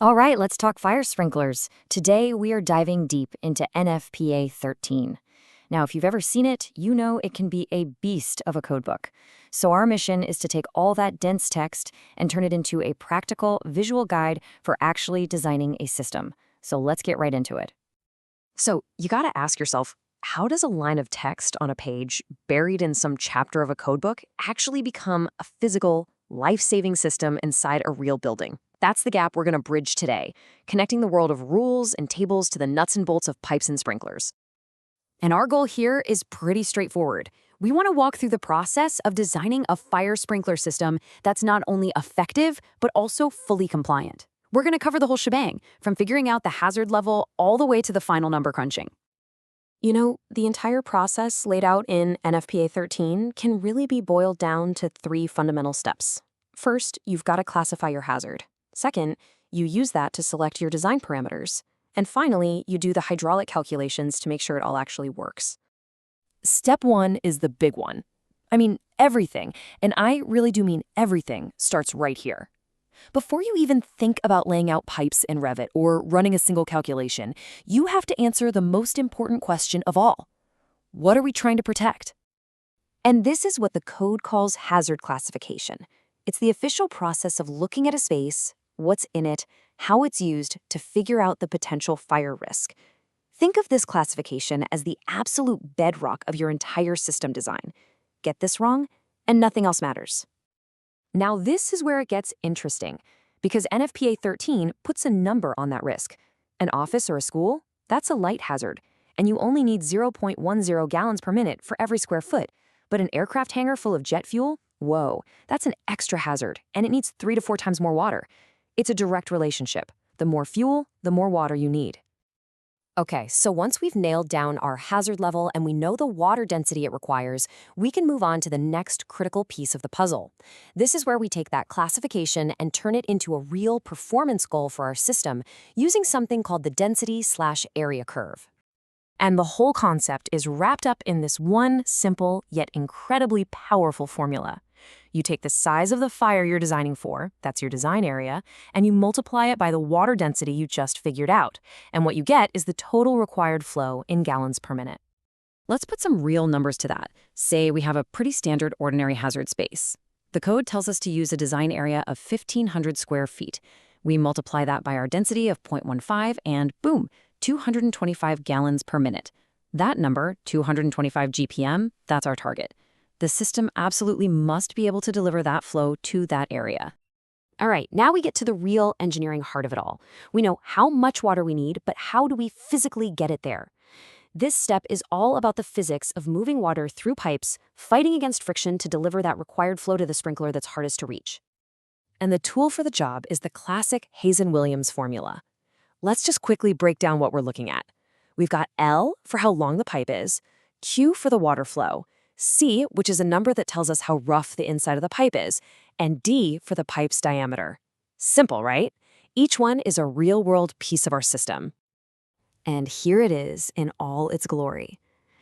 All right, let's talk fire sprinklers. Today, we are diving deep into NFPA 13. Now, if you've ever seen it, you know it can be a beast of a codebook. So our mission is to take all that dense text and turn it into a practical, visual guide for actually designing a system. So let's get right into it. So you got to ask yourself, how does a line of text on a page buried in some chapter of a codebook actually become a physical, life-saving system inside a real building? That's the gap we're going to bridge today, connecting the world of rules and tables to the nuts and bolts of pipes and sprinklers. And our goal here is pretty straightforward. We want to walk through the process of designing a fire sprinkler system that's not only effective, but also fully compliant. We're going to cover the whole shebang, from figuring out the hazard level all the way to the final number crunching. You know, the entire process laid out in NFPA 13 can really be boiled down to three fundamental steps. First, you've got to classify your hazard. Second, you use that to select your design parameters. And finally, you do the hydraulic calculations to make sure it all actually works. Step one is the big one. I mean, everything, and I really do mean everything, starts right here. Before you even think about laying out pipes in Revit or running a single calculation, you have to answer the most important question of all. What are we trying to protect? And this is what the code calls hazard classification. It's the official process of looking at a space, what's in it, how it's used to figure out the potential fire risk. Think of this classification as the absolute bedrock of your entire system design. Get this wrong, and nothing else matters. Now, this is where it gets interesting, because NFPA 13 puts a number on that risk. An office or a school, that's a light hazard, and you only need 0.10 gallons per minute for every square foot. But an aircraft hangar full of jet fuel, whoa, that's an extra hazard, and it needs 3 to 4 times more water. It's a direct relationship. The more fuel, the more water you need. Okay, so once we've nailed down our hazard level and we know the water density it requires, we can move on to the next critical piece of the puzzle. This is where we take that classification and turn it into a real performance goal for our system using something called the density/area curve. And the whole concept is wrapped up in this one simple yet incredibly powerful formula. You take the size of the fire you're designing for, that's your design area, and you multiply it by the water density you just figured out. And what you get is the total required flow in gallons per minute. Let's put some real numbers to that. Say we have a pretty standard ordinary hazard space. The code tells us to use a design area of 1,500 square feet. We multiply that by our density of 0.15 and boom, 225 gallons per minute. That number, 225 GPM, that's our target. The system absolutely must be able to deliver that flow to that area. All right, now we get to the real engineering heart of it all. We know how much water we need, but how do we physically get it there? This step is all about the physics of moving water through pipes, fighting against friction to deliver that required flow to the sprinkler that's hardest to reach. And the tool for the job is the classic Hazen-Williams formula. Let's just quickly break down what we're looking at. We've got L for how long the pipe is, Q for the water flow, C, which is a number that tells us how rough the inside of the pipe is, and D for the pipe's diameter. Simple, right? Each one is a real-world piece of our system. And here it is in all its glory.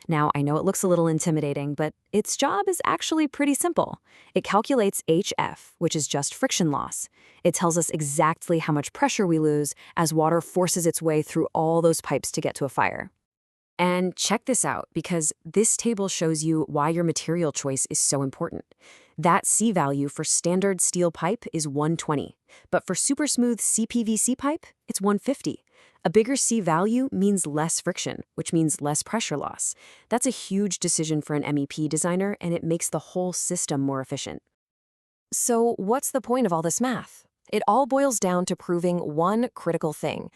Now, I know it looks a little intimidating, but its job is actually pretty simple. It calculates HF, which is just friction loss. It tells us exactly how much pressure we lose as water forces its way through all those pipes to get to a fire. And check this out, because this table shows you why your material choice is so important. That C value for standard steel pipe is 120, but for super smooth CPVC pipe, it's 150. A bigger C value means less friction, which means less pressure loss. That's a huge decision for an MEP designer, and it makes the whole system more efficient. So what's the point of all this math? It all boils down to proving one critical thing.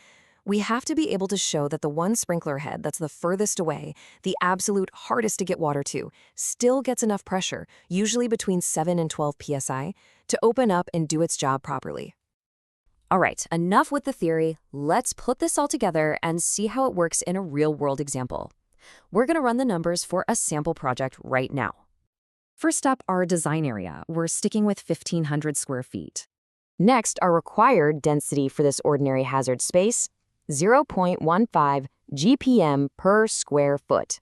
We have to be able to show that the one sprinkler head that's the furthest away, the absolute hardest to get water to, still gets enough pressure, usually between 7 and 12 psi, to open up and do its job properly. All right, enough with the theory. Let's put this all together and see how it works in a real-world example. We're going to run the numbers for a sample project right now. First up, our design area. We're sticking with 1,500 square feet. Next, our required density for this ordinary hazard space, 0.15 GPM per square foot.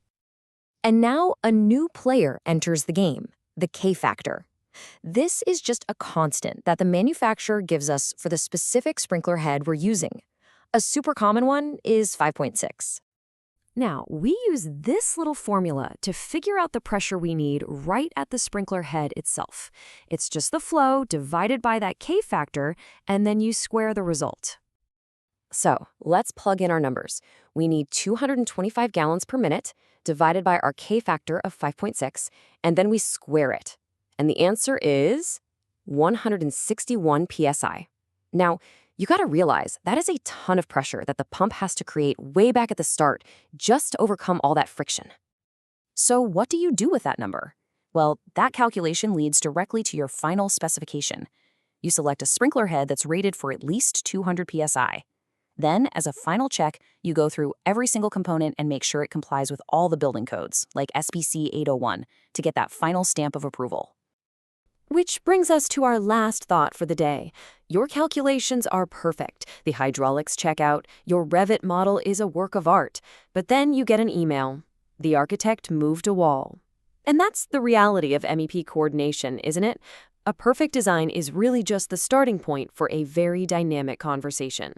And now a new player enters the game, the K factor. This is just a constant that the manufacturer gives us for the specific sprinkler head we're using. A super common one is 5.6. Now, we use this little formula to figure out the pressure we need right at the sprinkler head itself. It's just the flow divided by that K factor, and then you square the result. So let's plug in our numbers. We need 225 gallons per minute divided by our K factor of 5.6, and then we square it. And the answer is 161 psi. Now, you gotta realize that is a ton of pressure that the pump has to create way back at the start just to overcome all that friction. So what do you do with that number? Well, that calculation leads directly to your final specification. You select a sprinkler head that's rated for at least 200 psi. Then, as a final check, you go through every single component and make sure it complies with all the building codes, like SBC 801, to get that final stamp of approval. Which brings us to our last thought for the day. Your calculations are perfect. The hydraulics check out. Your Revit model is a work of art. But then you get an email. The architect moved a wall. And that's the reality of MEP coordination, isn't it? A perfect design is really just the starting point for a very dynamic conversation.